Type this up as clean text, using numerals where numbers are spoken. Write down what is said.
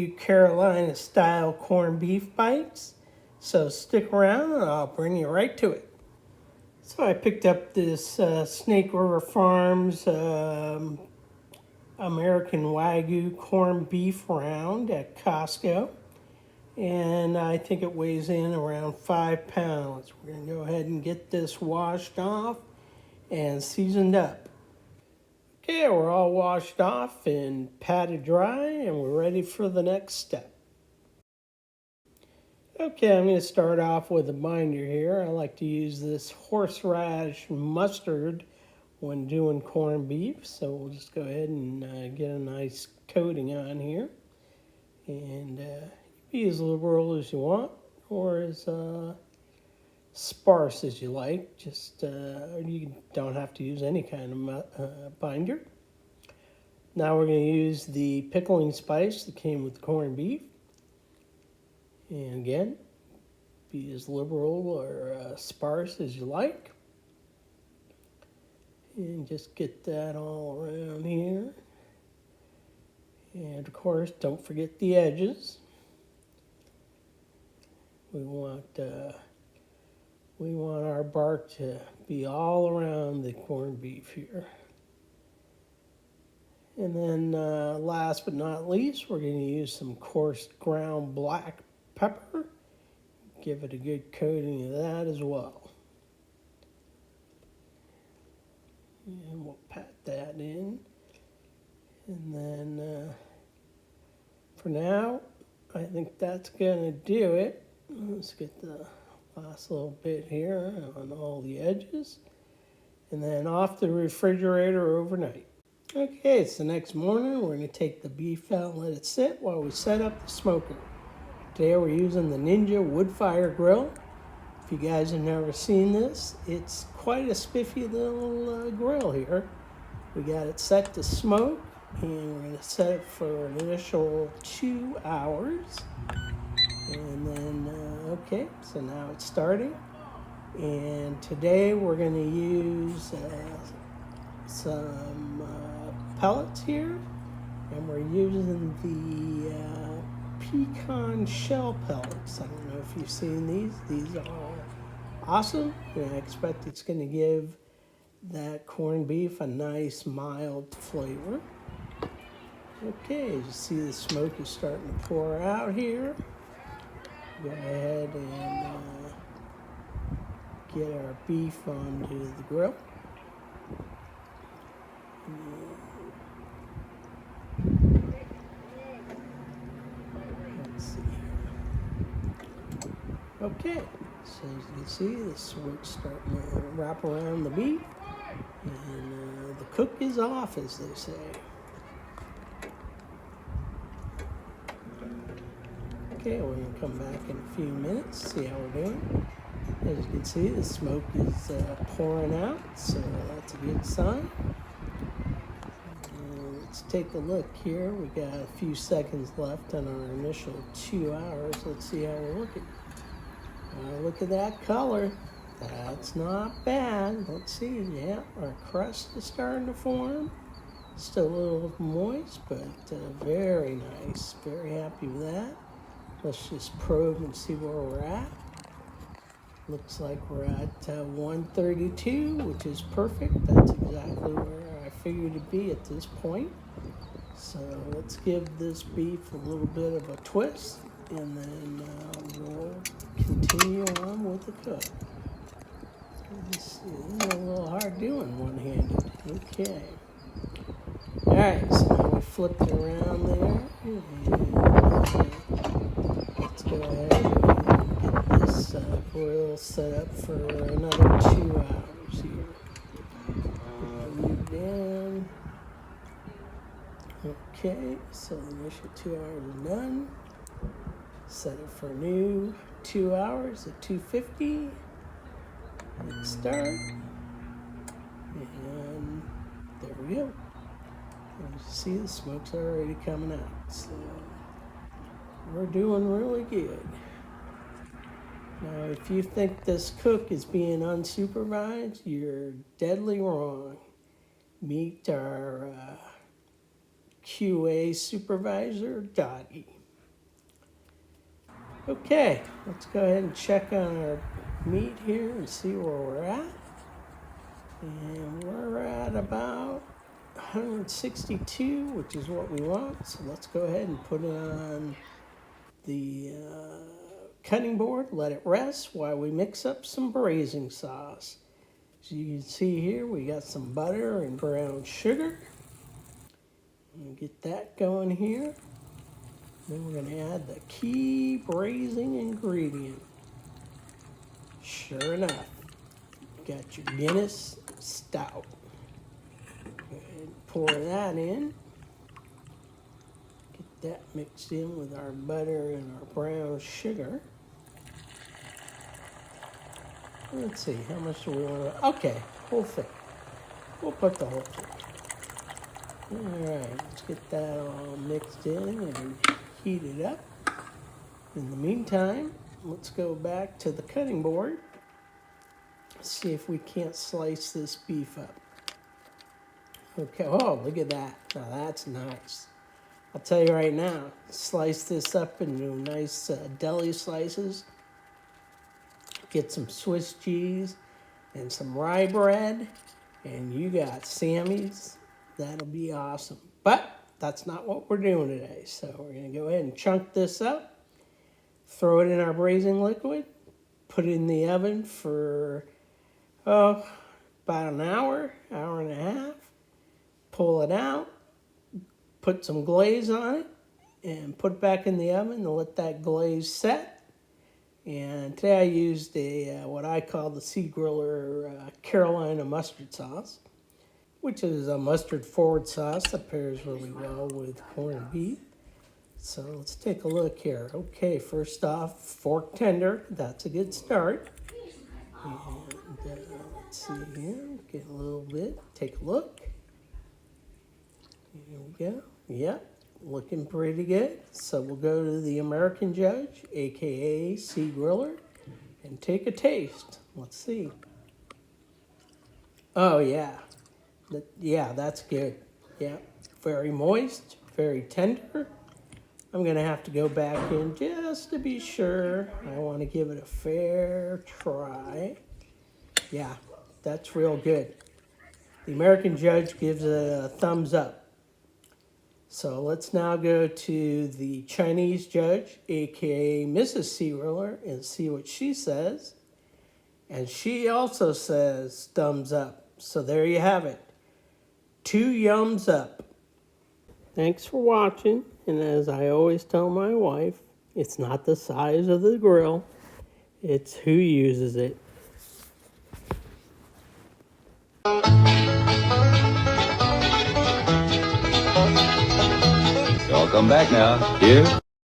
do Carolina style corned beef bites. So stick around and I'll bring you right to it. So I picked up this Snake River Farms American Wagyu corned beef round at Costco. And I think it weighs in around 5 pounds. We're gonna go ahead and get this washed off and seasoned up. Okay, we're all washed off and patted dry, and we're ready for the next step. Okay, I'm going to start off with a binder here. I like to use this horseradish mustard when doing corned beef, so we'll just go ahead and get a nice coating on here. And be as liberal as you want, or as sparse as you like. Just you don't have to use any kind of binder. Now we're going to use the pickling spice that came with the corned beef. And again, be as liberal or sparse as you like. And just get that all around here. And of course, don't forget the edges. We want our bark to be all around the corned beef here. And then last but not least, we're going to use some coarse ground black pepper. Give it a good coating of that as well. And we'll pat that in. And then for now, I think that's going to do it. Let's get the last little bit here on all the edges. And then off the refrigerator overnight. Okay, it's the next morning. We're going to take the beef out and let it sit while we set up the smoker. Today we're using the Ninja Woodfire Grill. If you guys have never seen this, it's quite a spiffy little grill here. We got it set to smoke, and we're going to set it for an initial 2 hours. And then, okay, so now it's starting. And today we're going to use some pellets here, and we're using the pecan shell pellets. I don't know if you've seen these. These are awesome, and I expect it's going to give that corned beef a nice mild flavor. Okay, as you see, the smoke is starting to pour out here. Go ahead and get our beef onto the grill. Let's see here. Okay, so as you can see, the smoke's starting to wrap around the beef, and the cook is off, as they say. Okay, we're going to come back in a few minutes, see how we're doing. As you can see, the smoke is pouring out, so that's a good sign. And let's take a look here. We got a few seconds left on our initial 2 hours. Let's see how we're looking. Look at that color. That's not bad. Let's see. Yeah, our crust is starting to form. Still a little moist, but very nice. Very happy with that. Let's just probe and see where we're at. Looks like we're at 132, which is perfect. That's exactly where I figured it'd be at this point. So let's give this beef a little bit of a twist, and then we'll continue on with the cook. This is a little hard doing one-handed. Okay. All right, so now we flipped it around there. And let's go ahead and get this grill set up for another 2 hours here. Move down. Okay, so the initial 2 hours is done. Set it for a new 2 hours at 250. Hit start. And there we go. As you see, the smoke's already coming out. So we're doing really good. Now, if you think this cook is being unsupervised, you're deadly wrong. Meet our QA supervisor, Dottie. Okay, let's go ahead and check on our meat here and see where we're at. And we're at about 162, which is what we want. So let's go ahead and put it on the cutting board, let it rest while we mix up some braising sauce. As you can see here, we got some butter and brown sugar. Get that going here. Then we're going to add the key braising ingredient. Sure enough, you got your Guinness Stout. Go ahead and pour that in. Get that mixed in with our butter and our brown sugar. Let's see, how much do we want to... Okay, whole thing. We'll put the whole thing. Alright, let's get that all mixed in and heat it up. In the meantime, let's go back to the cutting board. See if we can't slice this beef up. Okay, oh, look at that. Now that's nice. I'll tell you right now, slice this up into nice deli slices. Get some Swiss cheese and some rye bread, and you got Sammy's. That'll be awesome. But that's not what we're doing today. So we're going to go ahead and chunk this up, throw it in our braising liquid, put it in the oven for about an hour, hour and a half. Pull it out, put some glaze on it, and put it back in the oven to let that glaze set. And today I used what I call the Sea Griller Carolina mustard sauce, which is a mustard forward sauce that pairs really well with corned beef. So let's take a look here. Okay, first off, fork tender. That's a good start. And let's see here, get a little bit. Take a look. Here we go. Yep, looking pretty good. So we'll go to the American Judge, aka Sea Griller, and take a taste. Let's see. Oh yeah, yeah, that's good. Yeah, very moist, very tender. I'm gonna have to go back in just to be sure. I want to give it a fair try. Yeah, that's real good. The American Judge gives it a thumbs up. So let's now go to the Chinese Judge, aka Mrs. Sea Griller, and see what she says. And she also says thumbs up. So there you have it. 2 yums up. Thanks for watching. And as I always tell my wife, it's not the size of the grill, it's who uses it. Y'all come back now, dear.